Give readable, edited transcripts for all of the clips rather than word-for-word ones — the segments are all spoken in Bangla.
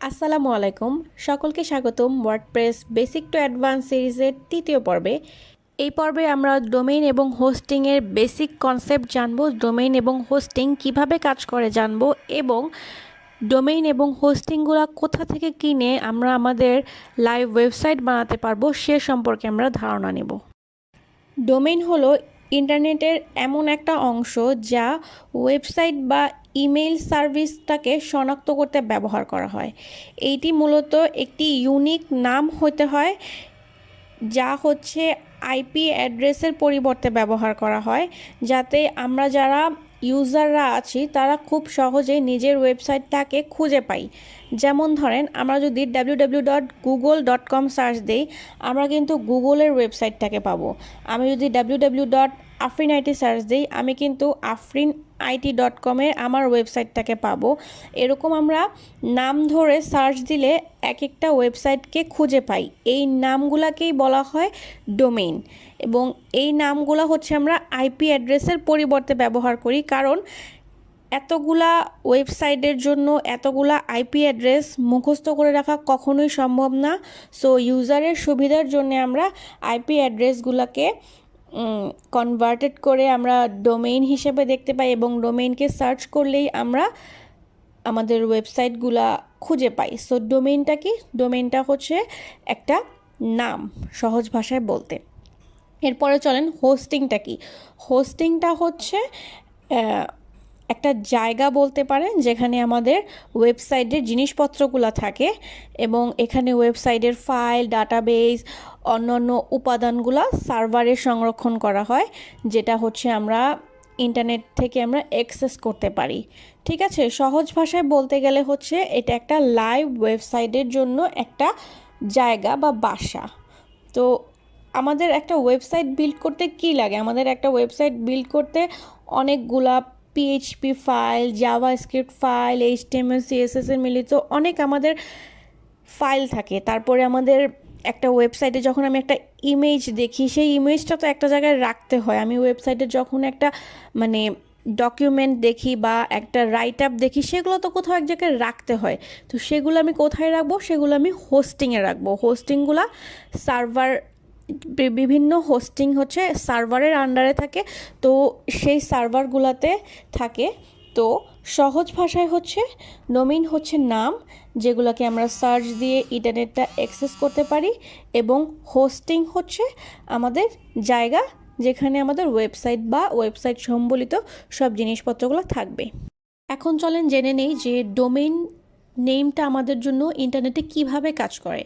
আসসালামু আলাইকুম, সকলকে স্বাগতম ওয়ার্ডপ্রেস বেসিক টু অ্যাডভান্স সিরিজের তৃতীয় পর্বে। এই পর্বে আমরা ডোমেইন এবং হোস্টিংয়ের বেসিক কনসেপ্ট জানব, ডোমেইন এবং হোস্টিং কিভাবে কাজ করে জানব, এবং ডোমেইন এবং হোস্টিংগুলো কোথা থেকে কিনে আমরা আমাদের লাইভ ওয়েবসাইট বানাতে পারবো সে সম্পর্কে আমরা ধারণা নেব। ডোমেইন হলো ইন্টারনেটের এমন একটা অংশ যা ওয়েবসাইট বা ইমেইল সার্ভিসটাকে শনাক্ত করতে ব্যবহার করা হয়। এইটি মূলত একটি ইউনিক নাম হতে হয়, যা হচ্ছে আইপি অ্যাড্রেসের পরিবর্তে ব্যবহার করা হয়, যাতে আমরা যারা ইউজাররা আছি তারা খুব সহজেই নিজের ওয়েবসাইটটাকে খুঁজে পাই। যেমন ধরেন, আমরা যদি www.google.com সার্চ দিই, আমরা কিন্তু গুগলের ওয়েবসাইটটাকে পাবো। আমি যদি www.afrinit সার্চ দিই, আমি কিন্তু afrinit.com-এর আমার ওয়েবসাইটটাকে পাবো। এরকম আমরা নাম ধরে সার্চ দিলে এক একটা ওয়েবসাইটকে খুঁজে পাই। এই নামগুলোকেই বলা হয় ডোমেইন, এবং এই নামগুলো হচ্ছে আমরা আইপি অ্যাড্রেসের পরিবর্তে ব্যবহার করি, কারণ এতগুলা ওয়েবসাইটের জন্য এতগুলা আইপি অ্যাড্রেস মুখস্থ করে রাখা কখনোই সম্ভব না। সো ইউজারের সুবিধার জন্য আমরা আইপি অ্যাড্রেসগুলোকে কনভার্টেড করে আমরা ডোমেইন হিসেবে দেখতে পাই, এবং ডোমেইনকে সার্চ করলেই আমরা আমাদের ওয়েবসাইটগুলা খুঁজে পাই। সো ডোমেইনটা কি? ডোমেইনটা হচ্ছে একটা নাম, সহজ ভাষায় বলতে। এরপরে চলেন, হোস্টিংটা কি? হোস্টিংটা হচ্ছে একটা জায়গা বলতে পারেন যেখানে আমাদের ওয়েবসাইটের জিনিসপত্রগুলো থাকে, এবং এখানে ওয়েবসাইটের ফাইল, ডাটাবেস, অন্যান্য উপাদানগুলো সার্ভারে সংরক্ষণ করা হয়, যেটা হচ্ছে আমরা ইন্টারনেট থেকে আমরা অ্যাক্সেস করতে পারি। ঠিক আছে, সহজ ভাষায় বলতে গেলে হচ্ছে এটা একটা লাইভ ওয়েবসাইটের জন্য একটা জায়গা বা বাসা। তো আমাদের একটা ওয়েবসাইট বিল্ড করতে কি লাগে? আমাদের একটা ওয়েবসাইট বিল্ড করতে অনেকগুলা PHP file, JavaScript file, HTML CSS এর মিলিত অনেক আমাদের ফাইল থাকে। তারপরে আমাদের একটা ওয়েবসাইটে যখন আমি একটা ইমেজ দেখি, সেই ইমেজটা তো একটা জায়গায় রাখতে হয়। আমি ওয়েবসাইটে যখন একটা ডকুমেন্ট দেখি বা একটা রাইট আপ দেখি, সেগুলো তো কোথাও এক জায়গায় রাখতে হয়। তো সেগুলো আমি কোথায় রাখবো? সেগুলো আমি হোস্টিংয়ে রাখবো। হোস্টিংগুলো সার্ভার, বিভিন্ন হোস্টিং হচ্ছে সার্ভারের আন্ডারে থাকে, তো সেই সার্ভারগুলোতে থাকে। তো সহজ ভাষায় হচ্ছে ডোমেইন হচ্ছে নাম, যেগুলোকে আমরা সার্চ দিয়ে ইন্টারনেটটা অ্যাক্সেস করতে পারি, এবং হোস্টিং হচ্ছে আমাদের জায়গা যেখানে আমাদের ওয়েবসাইট বা ওয়েবসাইট সম্বলিত সব জিনিসপত্রগুলো থাকবে। এখন চলেন জেনে নেই যে ডোমেইন নেমটা আমাদের জন্য ইন্টারনেটে কিভাবে কাজ করে।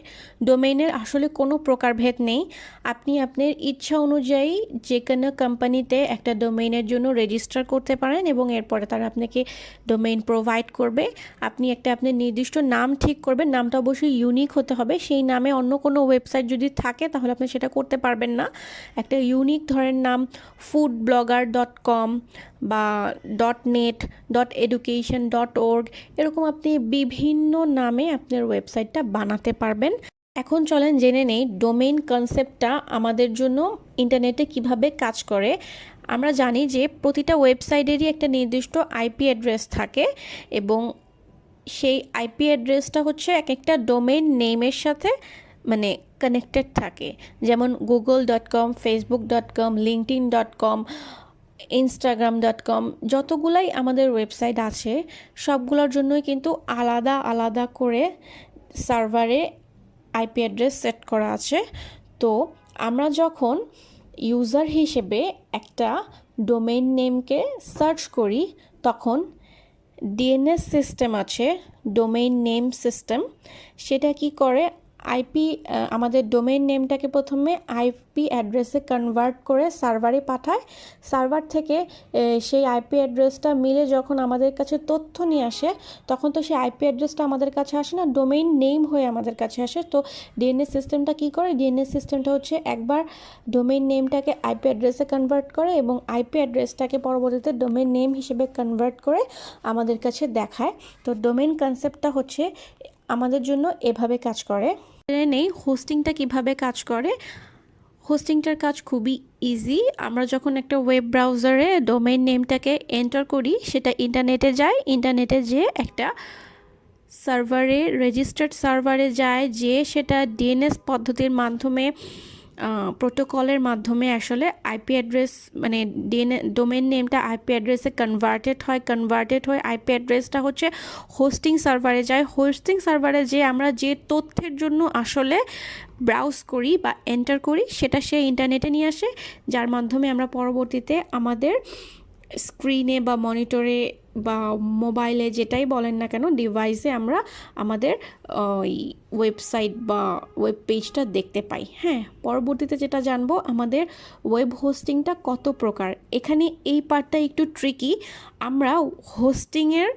ডোমেইনের আসলে কোনো প্রকারভেদ নেই। আপনি আপনার ইচ্ছা অনুযায়ী যে কোনো কোম্পানিতে একটা ডোমেইনের জন্য রেজিস্টার করতে পারেন, এবং এরপরে তারা আপনাকে ডোমেইন প্রোভাইড করবে। আপনি আপনার নির্দিষ্ট নাম ঠিক করবেন। নামটা অবশ্যই ইউনিক হতে হবে। সেই নামে অন্য কোনো ওয়েবসাইট যদি থাকে তাহলে আপনি সেটা করতে পারবেন না। একটা ইউনিক ধরেন নাম foodblogger.com বা .net.education.org, এরকম আপনি বিভিন্ন নামে আপনার ওয়েবসাইটটা বানাতে পারবেন। এখন চলেন জেনে নেই ডোমেইন কনসেপ্টটা আমাদের জন্য ইন্টারনেটে কিভাবে কাজ করে। আমরা জানি যে প্রতিটা ওয়েবসাইটেরই একটা নির্দিষ্ট আইপি অ্যাড্রেস থাকে, এবং সেই আইপি অ্যাড্রেসটা হচ্ছে এক একটা ডোমেইন নেমের সাথে কানেক্টেড থাকে। যেমন google.com, facebook.com, linkedin.com, instagram.com, যতগুলাই আমাদের ওয়েবসাইট আছে সবগুলোর জন্যই কিন্তু আলাদা আলাদা করে সার্ভারে আইপি অ্যাড্রেস সেট করা আছে। তো আমরা যখন ইউজার হিসেবে একটা ডোমেইন নেমকে সার্চ করি, তখন ডিএনএস সিস্টেম আছে, ডোমেইন নেম সিস্টেম। সেটা কি করে? আমাদের ডোমেইন নেমটাকে প্রথমে আইপি অ্যাড্রেসে কনভার্ট করে সার্ভারে পাঠায়। সার্ভার থেকে সেই আইপি অ্যাড্রেসটা মিলে যখন আমাদের কাছে তথ্য নিয়ে আসে, তখন তো সেই আইপি অ্যাড্রেসটা আমাদের কাছে আসে না, ডোমেইন নেম হয়ে আমাদের কাছে আসে। তো ডিএনএস সিস্টেমটা কি করে? ডিএনএস সিস্টেমটা হচ্ছে একবার ডোমেইন নেমটাকে আইপি অ্যাড্রেসে কনভার্ট করে, এবং আইপি অ্যাড্রেসটাকে পরবর্তীতে ডোমেইন নেম হিসেবে কনভার্ট করে আমাদের কাছে দেখায়। তো ডোমেইন কনসেপ্টটা হচ্ছে আমাদের জন্য এভাবে কাজ করে। নেই হোস্টিংটা কিভাবে কাজ করে। হোস্টিংটার কাজ খুবই ইজি। আমরা যখন একটা ওয়েব ব্রাউজারে ডোমেইন নেমটাকে এন্টার করি, সেটা ইন্টারনেটে যায়। ইন্টারনেটে যেয়ে একটা সার্ভারে রেজিস্টার্ড সার্ভারে যায়, যে সেটা ডিএনএস পদ্ধতির মাধ্যমে প্রোটোকলের মাধ্যমে আসলে আইপি অ্যাড্রেস মানে ডোমেন নেমটা আইপি অ্যাড্রেসে কনভার্টেড হয় আইপি অ্যাড্রেসটা হচ্ছে হোস্টিং সার্ভারে যায়। হোস্টিং সার্ভারে যে আমরা যে তথ্যের জন্য আসলে ব্রাউজ করি বা এন্টার করি সেটা সে ইন্টারনেটে নিয়ে আসে, যার মাধ্যমে আমরা পরবর্তীতে আমাদের স্ক্রিনে বা মনিটরে বা মোবাইলে যেটাই বলেন না কেন ডিভাইসে আমরা আমাদের ওই ওয়েবসাইট বা ওয়েব পেজটা দেখতে পাই। হ্যাঁ, পরবর্তীতে যেটা জানবো আমাদের ওয়েব হোস্টিংটা কত প্রকার। এখানে এই পার্টটা একটু ট্রিকি। আমরা হোস্টিংয়ের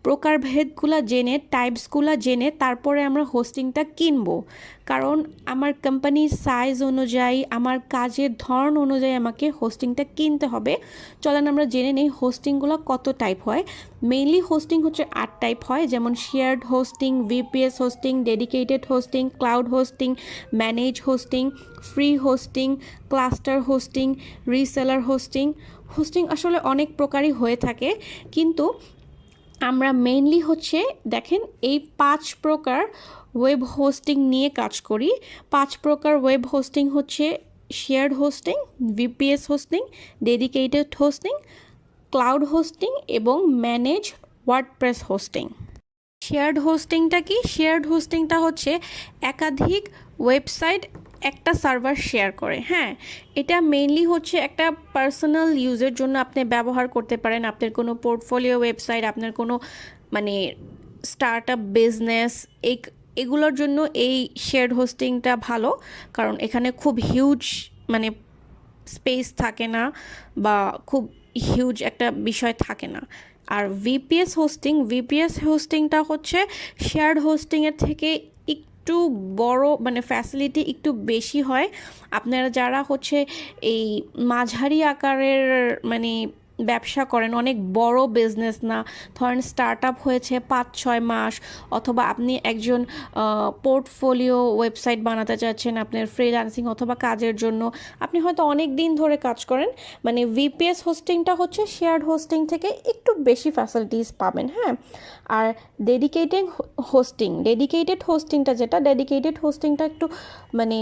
প্রকারভেদগুলো জেনে টাইপসগুলো জেনে তারপরে আমরা হোস্টিংটা কিনবো, কারণ আমার কোম্পানির সাইজ অনুযায়ী আমার কাজের ধরন অনুযায়ী আমাকে হোস্টিংটা কিনতে হবে। চলেন আমরা জেনে নেই হোস্টিংগুলো কত টাইপ হয়। মেইনলি হোস্টিং হচ্ছে 8 টাইপ হয়, যেমন shared hosting, VPS hosting, dedicated hosting, cloud hosting, manage hosting, free hosting, cluster hosting, reseller hosting. Hosting আসলে অনেক প্রকারই হয়ে থাকে, কিন্তু আমরা মেইনলি হচ্ছে দেখেন এই 5 প্রকার ওয়েব হোস্টিং নিয়ে কাজ করি। 5 প্রকার ওয়েব হোস্টিং হচ্ছে shared hosting, VPS hosting, dedicated hosting, cloud hosting এবং ম্যানেজ ওয়ার্ডপ্রেস হোস্টিং। শেয়ার্ড হোস্টিংটা কি? শেয়ার্ড হোস্টিংটা হচ্ছে একাধিক ওয়েবসাইট একটা সার্ভার শেয়ার করে। হ্যাঁ, এটা মেইনলি হচ্ছে একটা পার্সোনাল ইউজের জন্য আপনি ব্যবহার করতে পারেন। আপনার কোনো পোর্টফোলিও ওয়েবসাইট, আপনার কোনো মানে স্টার্ট আপ বিজনেস, এগুলোর জন্য এই শেয়ার্ড হোস্টিংটা ভালো, কারণ এখানে খুব হিউজ মানে স্পেস থাকে না বা খুব হিউজ একটা বিষয় থাকে না। আর ভিপিএস হোস্টিংটা হচ্ছে শেয়ার্ড হোস্টিংয়ের থেকে একটু বড়, মানে ফ্যাসিলিটি একটু বেশি হয়। আপনারা যারা হচ্ছে এই মাঝারি আকারের মানে ব্যবসা করেন, অনেক বড় বিজনেস না, ধরেন স্টার্ট আপ হয়েছে 5-6 মাস, অথবা আপনি একজন পোর্টফোলিও ওয়েবসাইট বানাতে চাচ্ছেন আপনার ফ্রিল্যান্সিং অথবা কাজের জন্য, আপনি হয়তো অনেক দিন ধরে কাজ করেন, মানে ভিপিএস হোস্টিংটা হচ্ছে শেয়ার্ড হোস্টিং থেকে একটু বেশি ফ্যাসিলিটিস পাবেন। হ্যাঁ, আর ডেডিকেটেড হোস্টিংটা একটু মানে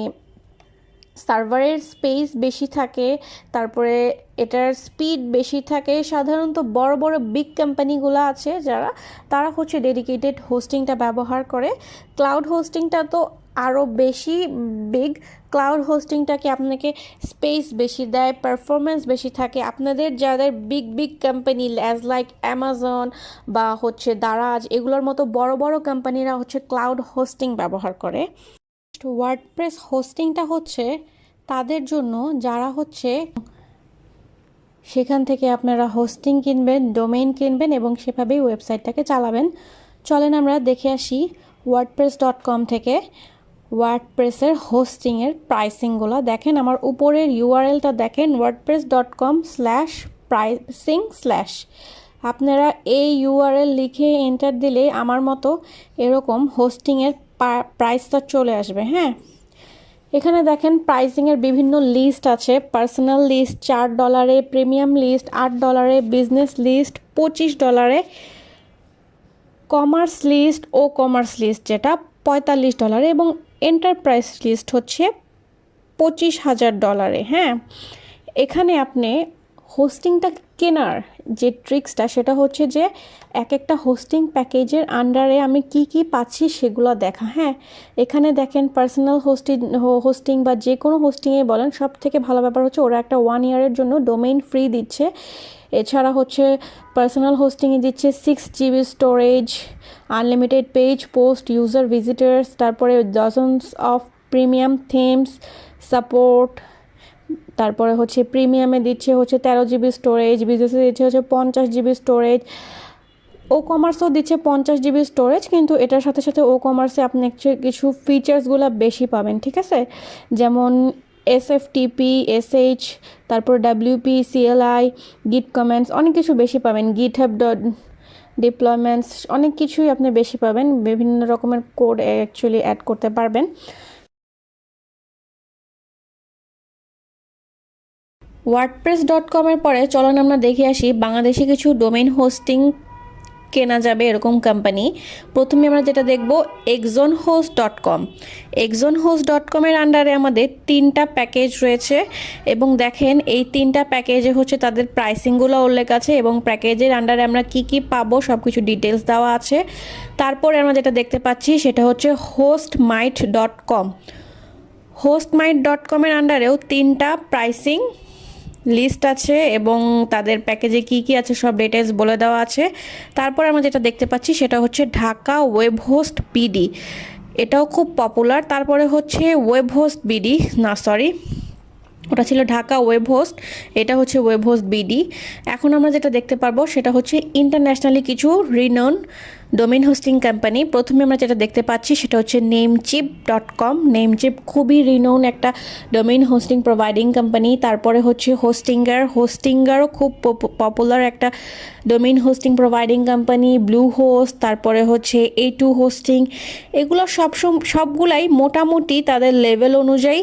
সার্ভারের স্পেস বেশি থাকে, তারপরে এটার স্পিড বেশি থাকে। সাধারণত বড় বড় বিগ কোম্পানিগুলো আছে যারা, তারা হচ্ছে ডেডিকেটেড হোস্টিংটা ব্যবহার করে। ক্লাউড হোস্টিংটা তো আরও বেশি বিগ। ক্লাউড হোস্টিংটাকে আপনাকে স্পেস বেশি দেয়, পারফরমেন্স বেশি থাকে। আপনাদের যাদের big big company as like Amazon বা হচ্ছে দারাজ, এগুলোর মতো বড় বড় কোম্পানিরা হচ্ছে ক্লাউড হোস্টিং ব্যবহার করে। ওয়ার্ডপ্রেস হোস্টিংটা হচ্ছে তাদের জন্য যারা হচ্ছে সেখান থেকে আপনারা হোস্টিং কিনবেন, ডোমেইন কিনবেন এবং সেভাবেই ওয়েবসাইটটাকে চালাবেন। চলেন আমরা দেখে আসি wordpress.com থেকে ওয়ার্ডপ্রেসের হোস্টিংয়ের প্রাইসিংগুলো। দেখেন আমার উপরের ইউআরএলটা দেখেন, wordpress.com/pricing/। আপনারা এই ইউআরএল লিখে এন্টার দিলে আমার মতো এরকম হোস্টিংয়ের প্রাইসটা চলে আসবে। হ্যাঁ, এখানে দেখেন প্রাইসিংয়ের বিভিন্ন লিস্ট আছে। Personal list $4, premium list $8, business list $25, commerce list ও কমার্স লিস্ট যেটা $45 এবং এন্টারপ্রাইজ লিস্ট হচ্ছে $25,000। হ্যাঁ, এখানে আপনি হোস্টিংটা কেনার যে ট্রিক্সটা সেটা হচ্ছে যে এক একটা হোস্টিং প্যাকেজের আন্ডারে আমি কি কি পাচ্ছি সেগুলো দেখা। হ্যাঁ, এখানে দেখেন পার্সোনাল হোস্টিং বা যে কোনো হোস্টিংয়ে বলেন, সব থেকে ভালো ব্যাপার হচ্ছে ওরা একটা 1 ইয়ারের জন্য ডোমেইন ফ্রি দিচ্ছে। এছাড়া হচ্ছে পার্সোনাল হোস্টিংয়ে দিচ্ছে 6 GB storage, unlimited page post, user visitors, তারপরে dozens of premium themes support. তারপরে হচ্ছে প্রিমিয়ামে দিচ্ছে হচ্ছে 13 GB স্টোরেজ, বিজনেসে দিচ্ছে হচ্ছে 50 GB স্টোরেজ, ও কমার্সও দিচ্ছে 50 GB স্টোরেজ। কিন্তু এটার সাথে সাথে ও কমার্সে আপনি কিছু ফিচার্সগুলো বেশি পাবেন, ঠিক আছে? যেমন SFTP, SH, তারপর WP, CLI, গিট কমেন্টস, অনেক কিছু বেশি পাবেন। GitHub ডিপ্লয়মেন্টস, অনেক কিছুই আপনি বেশি পাবেন। বিভিন্ন রকমের কোড অ্যাকচুয়ালি অ্যাড করতে পারবেন। wordpress.com এর পরে চলুন আমরা দেখে আসি বাংলাদেশে কিছু ডোমেইন হোস্টিং কেনা যাবে এরকম কোম্পানি। প্রথমে আমরা যেটা দেখব exonhost.com। exonhost.com-এর আন্ডারে আমাদের 3টা প্যাকেজ রয়েছে এবং দেখেন এই 3টা প্যাকেজে হচ্ছে তাদের প্রাইসিংগুলো উল্লেখ আছে এবং প্যাকেজের আন্ডারে আমরা কি কি পাবো সব কিছু ডিটেলস দেওয়া আছে। তারপরে আমরা যেটা দেখতে পাচ্ছি সেটা হচ্ছে hostmite.com। hostmite.com-এর আন্ডারেও 3টা প্রাইসিং লিস্ট আছে এবং তাদের প্যাকেজে কি কি আছে সব ডিটেলস বলে দেওয়া আছে। তারপর আমরা যেটা দেখতে পাচ্ছি সেটা হচ্ছে ঢাকা ওয়েব হোস্ট বিডি, এটাও খুব পপুলার। তারপরে হচ্ছে ওয়েব হোস্ট বিডি, না সরি ওটা ছিল ঢাকা ওয়েব হোস্ট, এটা হচ্ছে ওয়েব হোস্ট বিডি। এখন আমরা যেটা দেখতে পারবো সেটা হচ্ছে ইন্টারন্যাশনালি কিছু রিনোন ডোমেইন হোস্টিং কোম্পানি। প্রথমে আমরা যেটা দেখতে পাচ্ছি সেটা হচ্ছে নেমচিপ.com। নেমচিপ খুবই রিনোন একটা ডোমেইন হোস্টিং প্রোভাইডিং কোম্পানি। তারপরে হচ্ছে হোস্টিঙ্গারও খুব পপুলার একটা domain hosting providing company. Blue host, তারপরে হচ্ছে A2 হোস্টিং, এগুলো সবগুলাই মোটামুটি তাদের লেভেল অনুযায়ী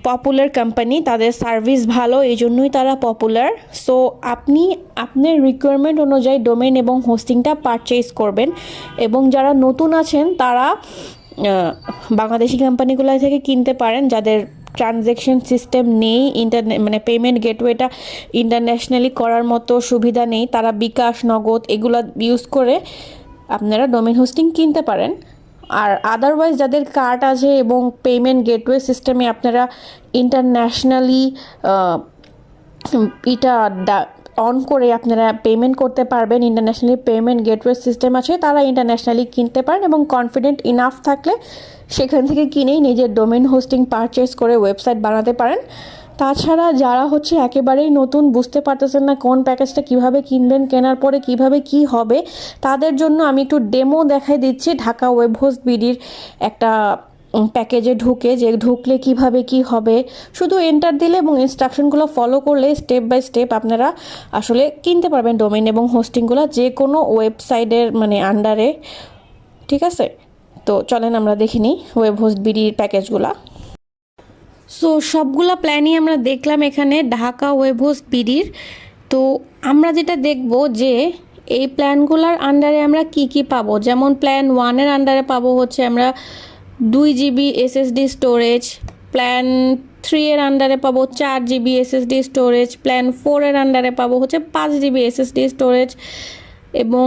পপুলার কোম্পানি, তাদের সার্ভিস ভালো এই জন্যই তারা পপুলার। সো আপনি আপনার রিকোয়ারমেন্ট অনুযায়ী ডোমেইন এবং হোস্টিংটা পারচেজ করবেন। এবং যারা নতুন আছেন তারা বাংলাদেশি কোম্পানিগুলো থেকে কিনতে পারেন, যাদের ট্রানজ্যাকশন সিস্টেম নেই, মানে পেমেন্ট গেটওয়েটা ইন্টারন্যাশনালি করার মতো সুবিধা নেই, তারা বিকাশ, নগদ এগুলো ইউজ করে আপনারা ডোমেইন হোস্টিং কিনতে পারেন। আর আদারওয়াইজ যাদের কার্ড আছে এবং পেমেন্ট গেটওয়ে সিস্টেমে আপনারা ইন্টারন্যাশনালি এটা অন করে আপনারা পেমেন্ট করতে পারবেন, ইন্টারন্যাশনালি পেমেন্ট গেটওয়ে সিস্টেম আছে, তারা ইন্টারন্যাশনালি কিনতে পারেন এবং কনফিডেন্ট ইনাফ থাকলে সেখান থেকে কিনেই নিজের ডোমেইন হোস্টিং পারচেস করে ওয়েবসাইট বানাতে পারেন। তাছাড়া যারা হচ্ছে একেবারেই নতুন, বুঝতে পারতেছেন না কোন প্যাকেজটা কিভাবে কিনবেন, কেনার পরে কিভাবে কি হবে, তাদের জন্য আমি একটু ডেমো দেখাই দিচ্ছি ঢাকা ওয়েব হোস্ট বিডির একটা প্যাকেজে ঢুকলে কিভাবে কি হবে। শুধু এন্টার দিলে এবং ইনস্ট্রাকশনগুলো ফলো করলে স্টেপ বাই স্টেপ আপনারা আসলে কিনতে পারবেন ডোমেইন এবং হোস্টিংগুলো যে কোনো ওয়েবসাইটের মানে আন্ডারে। ঠিক আছে, তো চলেন আমরা দেখে নিই ওয়েব হোস্ট বিডির প্যাকেজগুলো। সো সবগুলা প্ল্যানই আমরা দেখলাম এখানে ঢাকা ওয়েব হোস্ট বিডির। তো আমরা যেটা দেখব যে এই প্ল্যানগুলোর আন্ডারে আমরা কি কি পাবো। যেমন প্ল্যান 1-এর আন্ডারে পাবো হচ্ছে আমরা 2 GB SSD স্টোরেজ, প্ল্যান 3-এর আন্ডারে পাবো 4 GB SSD স্টোরেজ, প্ল্যান 4-এর আন্ডারে পাবো হচ্ছে 5 GB SSD স্টোরেজ এবং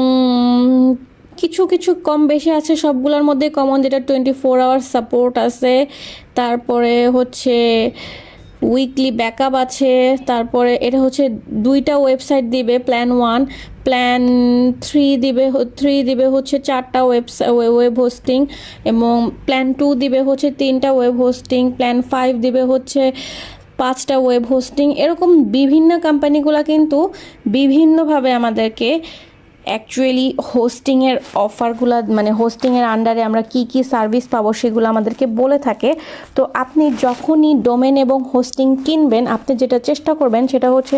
কিছু কিছু কম বেশি আছে, সবগুলোর মধ্যে কমন যেটা 24 আওয়ার সাপোর্ট আছে। তারপরে হচ্ছে উইকলি ব্যাকআপ আছে। তারপরে এটা হচ্ছে 2টা ওয়েবসাইট দিবে প্ল্যান 1, প্ল্যান 3 দিবে হচ্ছে 4টা ওয়েব হোস্টিং এবং প্ল্যান 2 দিবে হচ্ছে 3টা ওয়েব হোস্টিং, প্ল্যান 5 দিবে হচ্ছে 5টা ওয়েব হোস্টিং। এরকম বিভিন্ন কোম্পানিগুলো কিন্তু বিভিন্নভাবে আমাদেরকে অ্যাকচুয়ালি হোস্টিংয়ের অফারগুলো, মানে হোস্টিংয়ের আন্ডারে আমরা কি কি সার্ভিস পাবো সেগুলো আমাদেরকে বলে থাকে। তো আপনি যখনই ডোমেন এবং হোস্টিং কিনবেন, আপনি যেটা চেষ্টা করবেন সেটা হচ্ছে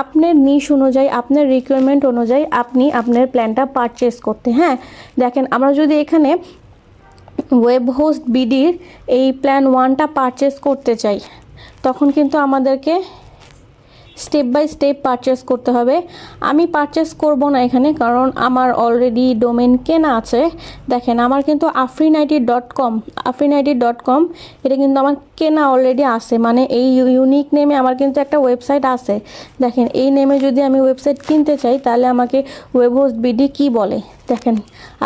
আপনার নিশ অনুযায়ী, আপনার রিকোয়ারমেন্ট অনুযায়ী আপনি আপনার প্ল্যানটা পারচেস করতে। হ্যাঁ, দেখেন আমরা যদি এখানে ওয়েব হোস্ট বিডির এই প্ল্যান 1টা পারচেস করতে চাই তখন কিন্তু আমাদেরকে স্টেপ বাই স্টেপ পারচেস করতে হবে। আমি পারচেস করব না এখানে, কারণ আমার অলরেডি ডোমেন কেনা আছে। দেখেন আমার কিন্তু afrinit.com এটা কিন্তু আমার কেনা অলরেডি আছে, মানে এই ইউনিক নেমে আমার কিন্তু একটা ওয়েবসাইট আছে। দেখেন এই নেমে যদি আমি ওয়েবসাইট কিনতে চাই তাহলে আমাকে ওয়েব হোস্ট বিডি কী বলে, দেখেন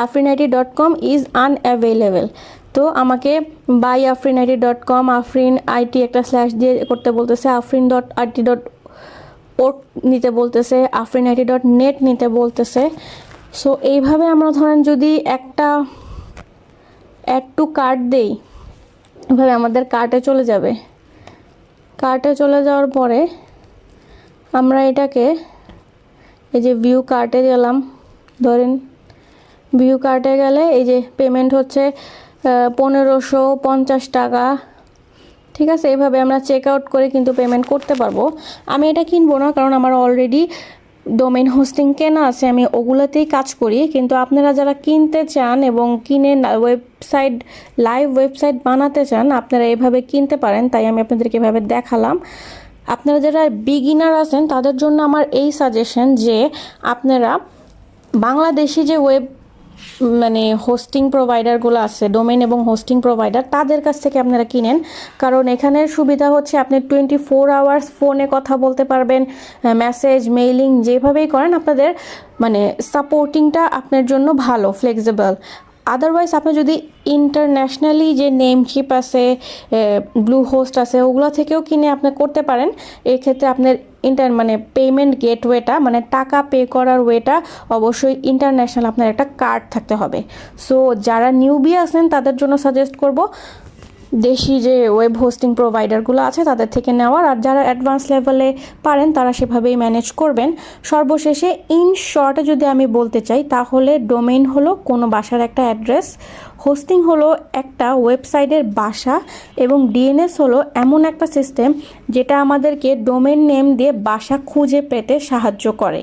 afrinit.com ইজ আনঅ্যাভেলেবেল। তো আমাকে বাই afrinit.com, আফরিন আইটি একটা স্ল্যাশ দিয়ে করতে বলতেছে, afrin.it.org নিতে বলতেছে, afrinit.net নিতে বলতেছে। সো এইভাবে আমরা ধরেন যদি একটা অ্যাড টু কার্ট দেই, এভাবে আমাদের কার্টে চলে যাবে। কার্টে চলে যাওয়ার পরে আমরা এটাকে এই যে ভিউ কার্টে গেলাম, ধরেন ভিউ কার্টে গেলে এই যে পেমেন্ট হচ্ছে 1550 টাকা। ঠিক আছে, এইভাবে আমরা চেক আউট করে কিন্তু পেমেন্ট করতে পারবো। আমি এটা কিনবো না, কারণ আমার অলরেডি ডোমেইন হোস্টিং কেনা আছে, আমি ওগুলোতেই কাজ করি। কিন্তু আপনারা যারা কিনতে চান এবং কিনে ওয়েবসাইট, লাইভ ওয়েবসাইট বানাতে চান, আপনারা এভাবে কিনতে পারেন। তাই আমি আপনাদেরকে এভাবে দেখালাম। আপনারা যারা বিগিনার আছেন তাদের জন্য আমার এই সাজেশন যে আপনারা বাংলাদেশি যে ওয়েব মানে হোস্টিং প্রোভাইডারগুলো আছে, ডোমেইন এবং হোস্টিং প্রোভাইডার, তাদের কাছ থেকে আপনারা কিনেন। কারণ এখানের সুবিধা হচ্ছে আপনি 24 আওয়ার্স ফোনে কথা বলতে পারবেন, মেসেজ মেইলিং যেভাবেই করেন আপনাদের মানে সাপোর্টিংটা আপনার জন্য ভালো, ফ্লেক্সিবল। আদারওয়াইজ আপনি যদি ইন্টারন্যাশনালি যে নেমশিপ আছে, ব্লু হোস্ট আছে, ওগুলো থেকেও কিনে আপনি করতে পারেন। এক্ষেত্রে আপনার মানে পেমেন্ট গেটওয়েটা মানে টাকা পে করার ওয়েটা অবশ্যই ইন্টারন্যাশনাল আপনার একটা কার্ড থাকতে হবে। সো যারা নিউবি আছেন তাদের জন্য সাজেস্ট করব দেশি যে ওয়েব হোস্টিং প্রোভাইডারগুলো আছে তাদের থেকে নেওয়ার, আর যারা অ্যাডভান্স লেভেলে পারেন তারা সেভাবেই ম্যানেজ করবেন। সর্বশেষে ইন শর্টে যদি আমি বলতে চাই তাহলে ডোমেইন হলো কোনো বাসার একটা অ্যাড্রেস, হোস্টিং হলো একটা ওয়েবসাইটের বাসা, এবং ডিএনএস হলো এমন একটা সিস্টেম যেটা আমাদেরকে ডোমেইন নেম দিয়ে বাসা খুঁজে পেতে সাহায্য করে।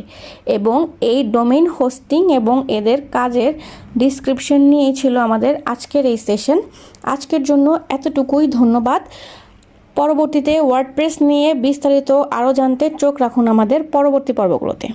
এবং এই ডোমেইন হোস্টিং এবং এদের কাজের ডিসক্রিপশন নিয়েই ছিল আমাদের আজকের এই সেশন। আজকের জন্য এতটুকুই, ধন্যবাদ। পরবর্তীতে ওয়ার্ডপ্রেস নিয়ে বিস্তারিত আরও জানতে চোখ রাখুন আমাদের পরবর্তী পর্বগুলোতে।